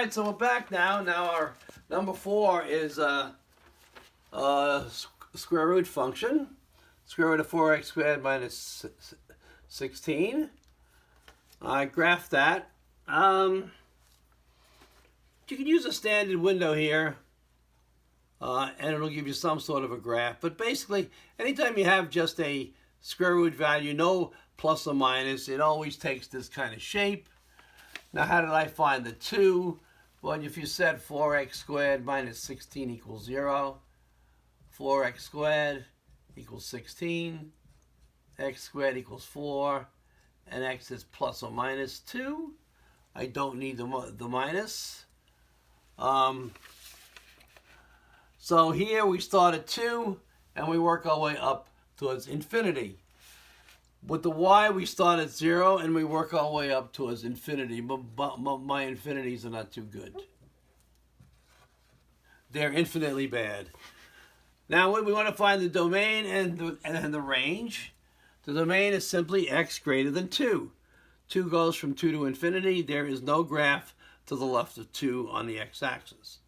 right, so we're back now. Now our number 4 is square root function. Square root of 4x squared minus 16. I graphed that. You can use a standard window here, and it'll give you some sort of a graph. But basically, anytime you have just a square root value, no plus or minus, it always takes this kind of shape. Now, how did I find the 2? Well, if you said 4x squared minus 16 equals 0, 4x squared equals 16, x squared equals 4, and x is plus or minus 2. I don't need the minus. So here we start at 2, and we work our way up towards infinity. With the y, we start at 0, and we work our way up towards infinity. But my infinities are not too good. They're infinitely bad. Now, we want to find the domain and the range. The domain is simply x greater than 2. 2 goes from 2 to infinity. There is no graph to the left of 2 on the x-axis.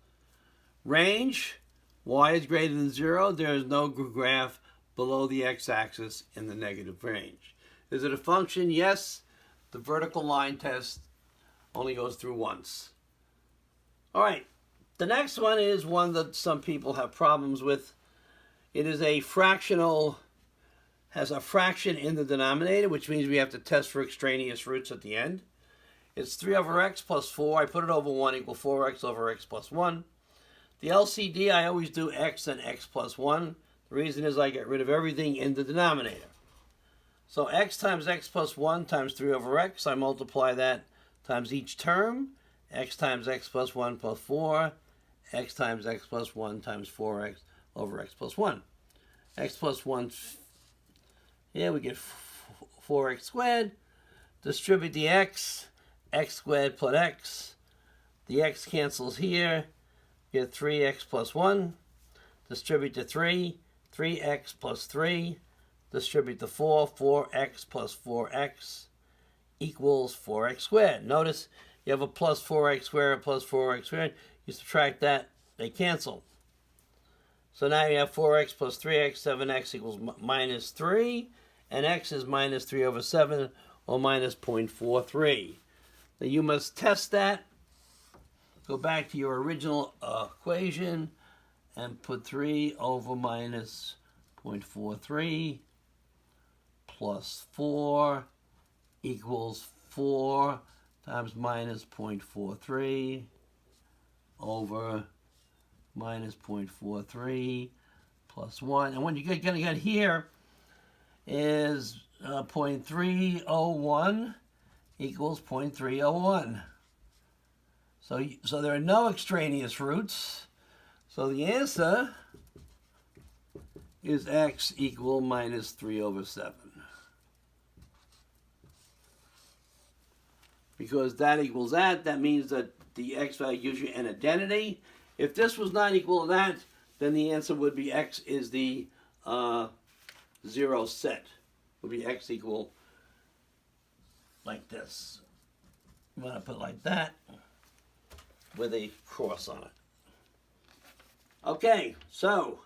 Range, y is greater than 0. There is no graph below the x-axis in the negative range. Is it a function? Yes. The vertical line test only goes through once. All right. The next one is one that some people have problems with. It is a fractional, has a fraction in the denominator, which means we have to test for extraneous roots at the end. It's 3 over x plus 4. I put it over 1 equal 4x over x plus 1. The LCD, I always do x and x plus 1. The reason is I get rid of everything in the denominator. So x times x plus 1 times 3 over x. I multiply that times each term. X times x plus 1 plus 4. X times x plus 1 times 4x over x plus 1. X plus 1, yeah, we get 4x squared. Distribute the x. X squared plus x. The x cancels here. Get 3x plus 1. Distribute the 3. 3x plus 3, distribute the 4, 4x plus 4x equals 4x squared. Notice you have a plus 4x squared plus 4x squared. You subtract that, they cancel. So now you have 4x plus 3x, 7x equals minus 3, and x is minus 3 over 7, or minus 0.43. Now you must test that. Go back to your original equation, and put 3 over minus 0.43 plus 4 equals 4 times minus 0.43 over minus 0.43 plus 1. And what you're going to get here is 0.301 equals 0.301. So there are no extraneous roots. So the answer is x equal minus 3 over 7. Because that equals that means that the x value gives you an identity. If this was not equal to that, then the answer would be x is the 0 set. Would be x equal like this. You want to put it like that with a cross on it. Okay, so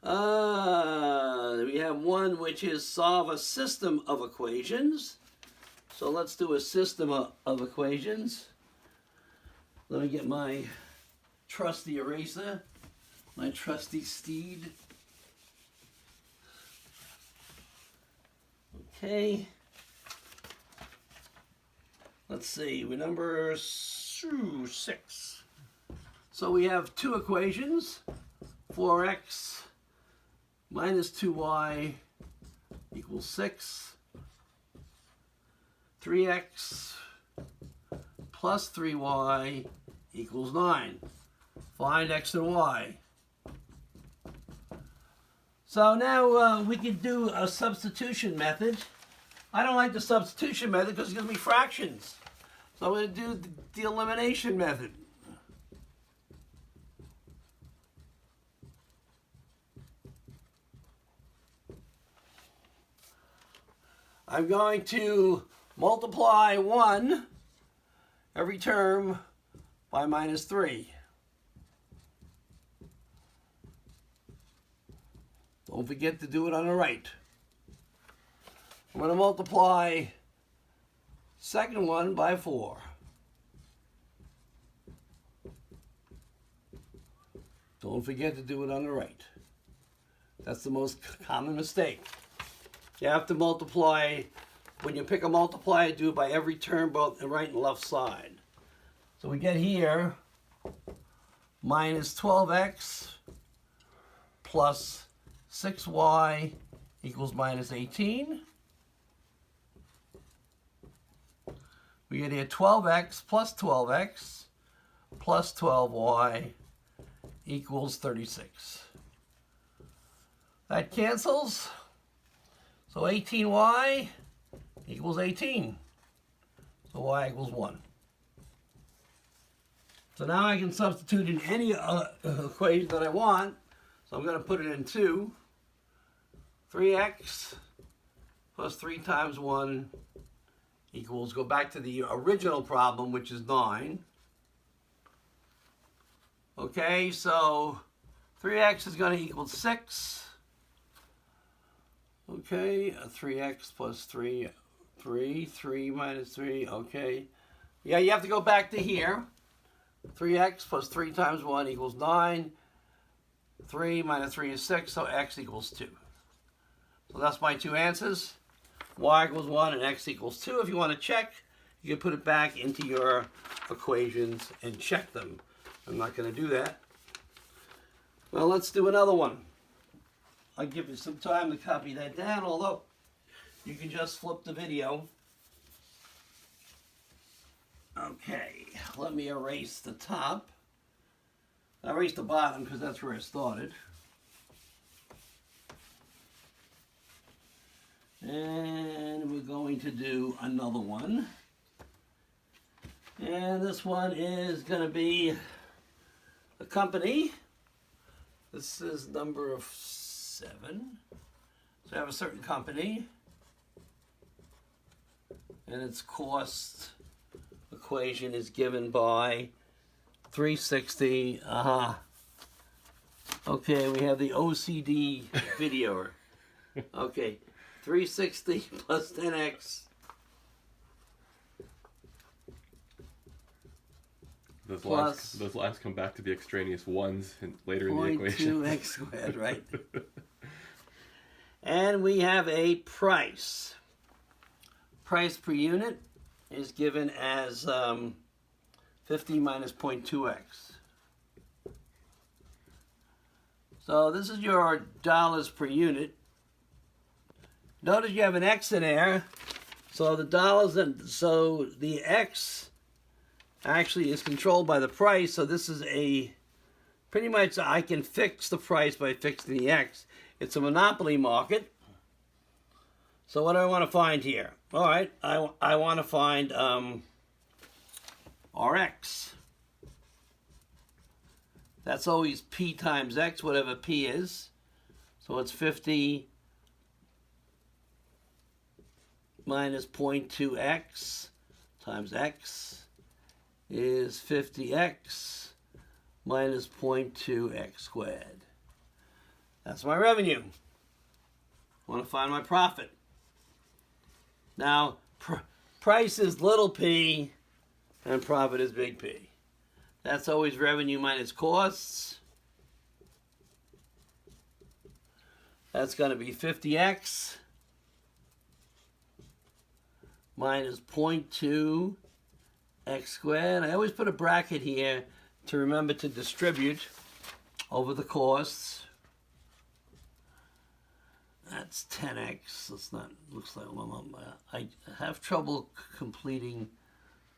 we have one which is solve a system of equations. So let's do a system of equations. Let me get my trusty eraser, my trusty steed. Okay. Let's see, we're number 6. So we have two equations, 4x minus 2y equals 6, 3x plus 3y equals 9. Find x and y. So now we can do a substitution method. I don't like the substitution method because it's going to be fractions. So I'm going to do the elimination method. I'm going to multiply 1 every term by minus 3. Don't forget to do it on the right. I'm going to multiply second one by 4. Don't forget to do it on the right. That's the most common mistake. You have to multiply, when you pick a multiplier, do it by every term, both the right and left side. So we get here minus 12x plus 6y equals minus 18. We get here 12x plus 12y equals 36. That cancels. So 18y equals 18. So y equals 1. So now I can substitute in any equation that I want. So I'm going to put it in 2. 3x plus 3 times 1 equals, go back to the original problem, which is 9. Okay, so 3x is going to equal 6. Okay, 3x plus 3 minus 3, okay. Yeah, you have to go back to here. 3x plus 3 times 1 equals 9. 3 minus 3 is 6, so x equals 2. So that's my two answers. Y equals 1 and x equals 2. If you want to check, you can put it back into your equations and check them. I'm not going to do that. Well, let's do another one. I'll give you some time to copy that down, although you can just flip the video. Okay, let me erase the top. I erased the bottom because that's where I started. And we're going to do another one. And this one is going to be a company. This is number 7. So I have a certain company. And its cost equation is given by 360. Okay, we have the OCD video. Okay, 360 plus 10x. Those lines come back to the extraneous ones later in the equation. 0.2x squared, right? And we have a price. Price per unit is given as 50 minus 0.2x. So this is your dollars per unit. Notice you have an x in there. So the dollars, and so the x actually is controlled by the price. So this is a, pretty much I can fix the price by fixing the x. It's a monopoly market. So what do I want to find here? All right, I want to find Rx. That's always P times X, whatever P is. So it's 50 minus 0.2x times X is 50x minus 0.2x squared. That's my revenue. I want to find my profit. Now, price is little p and profit is big P. That's always revenue minus costs. That's going to be 50x minus 0.2x squared. I always put a bracket here to remember to distribute over the costs. That's 10x. That's not, looks like I have trouble completing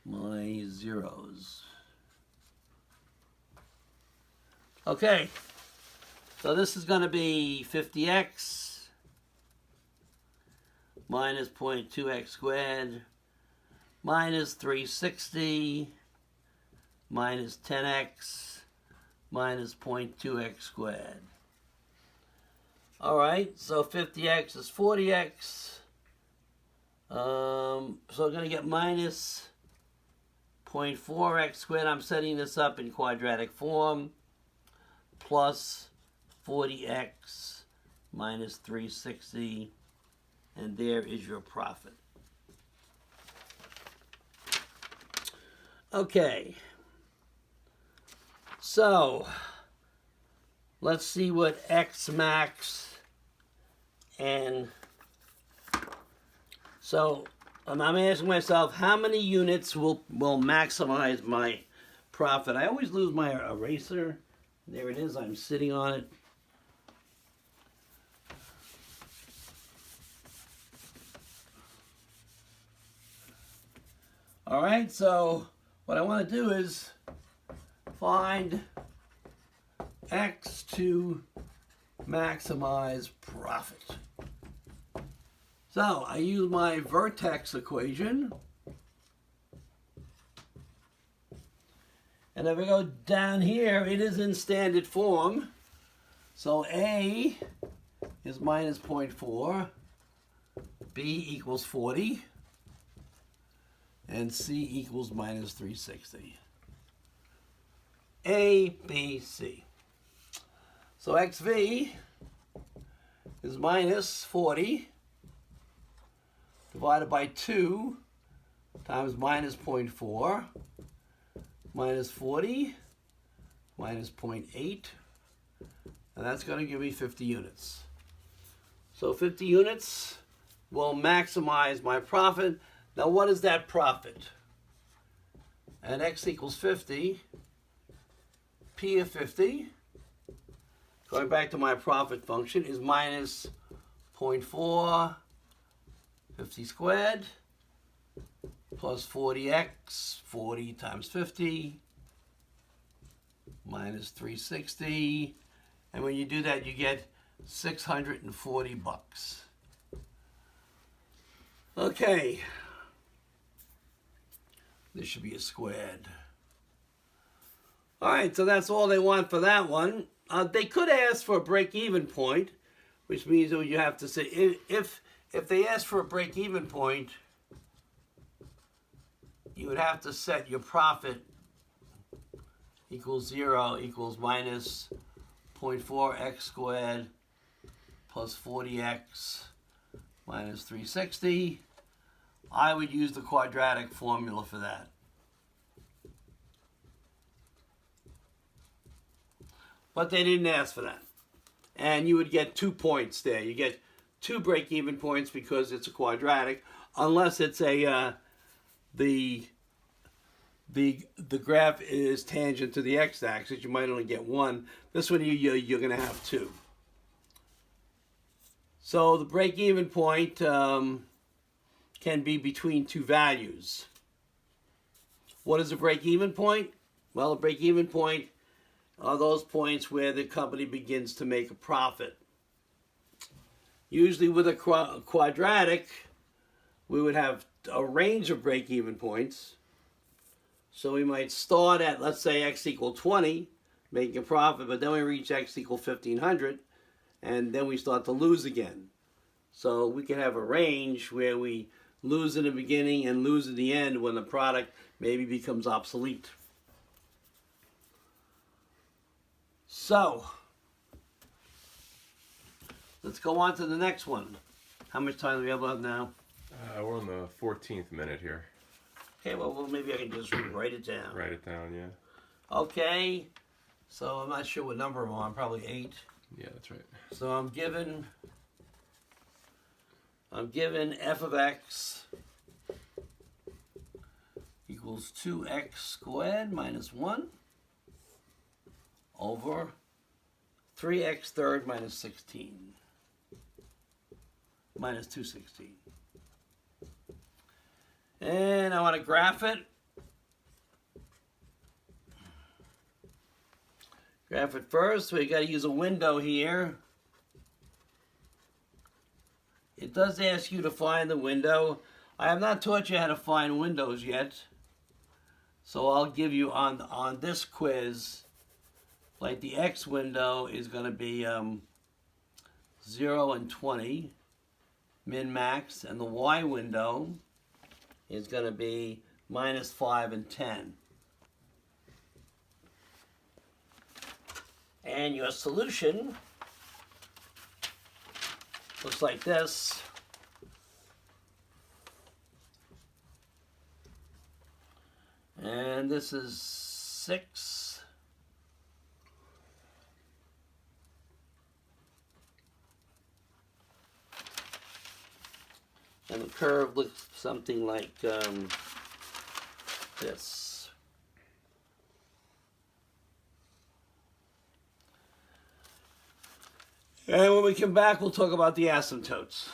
my zeros. Okay, so this is going to be 50x minus 0.2x squared minus 360 minus 10x minus 0.2x squared. All right, so 50x is 40x. So I'm going to get minus 0.4x squared, I'm setting this up in quadratic form, plus 40x minus 360, and there is your profit. Okay, so let's see what X max and so I'm asking myself how many units will maximize my profit. I always lose my eraser. There it is. I'm sitting on it. All right, so what I want to do is find X to maximize profit. So I use my vertex equation. And if I go down here, it is in standard form. So A is minus 0.4, B equals 40, and C equals minus 360. A, B, C. So XV is minus 40 divided by 2 times minus 0.4 minus 40 minus 0.8, and that's going to give me 50 units. So 50 units will maximize my profit. Now what is that profit? At X equals 50, P of 50, going back to my profit function, is minus 0.4, 50 squared, plus 40x, 40 times 50, minus 360. And when you do that, you get 640 bucks. Okay. This should be a squared. All right, so that's all they want for that one. They could ask for a break-even point, which means that you have to say, if they ask for a break-even point, you would have to set your profit equals 0 equals minus 0.4x squared plus 40x minus 360. I would use the quadratic formula for that. But they didn't ask for that. And you would get 2 points there. You get 2 break-even points because it's a quadratic, unless it's a the graph is tangent to the x-axis. You might only get 1. This one you're going to have 2. So the break-even point can be between 2 values. What is a break-even point? Well, a break-even point are those points where the company begins to make a profit. Usually with a quadratic, we would have a range of break-even points. So we might start at, let's say, x equal 20, making a profit, but then we reach x equal 1500, and then we start to lose again. So we can have a range where we lose in the beginning and lose in the end when the product maybe becomes obsolete. So, let's go on to the next one. How much time do we have left now? We're on the 14th minute here. Okay, well, maybe I can just write it down. Write it down, yeah. Okay, so I'm not sure what number I'm on, probably 8. Yeah, that's right. So I'm given f of x equals 2x squared minus 1 over 3x third minus 16 minus 216. And I want to graph it. Graph it first. We got to use a window here. It does ask you to find the window. I have not taught you how to find windows yet. So I'll give you on this quiz, like the X window is going to be 0 and 20, min max, and the Y window is going to be minus 5, and 10. And your solution looks like this. And this is 6. And the curve looks something like this. And when we come back, we'll talk about the asymptotes.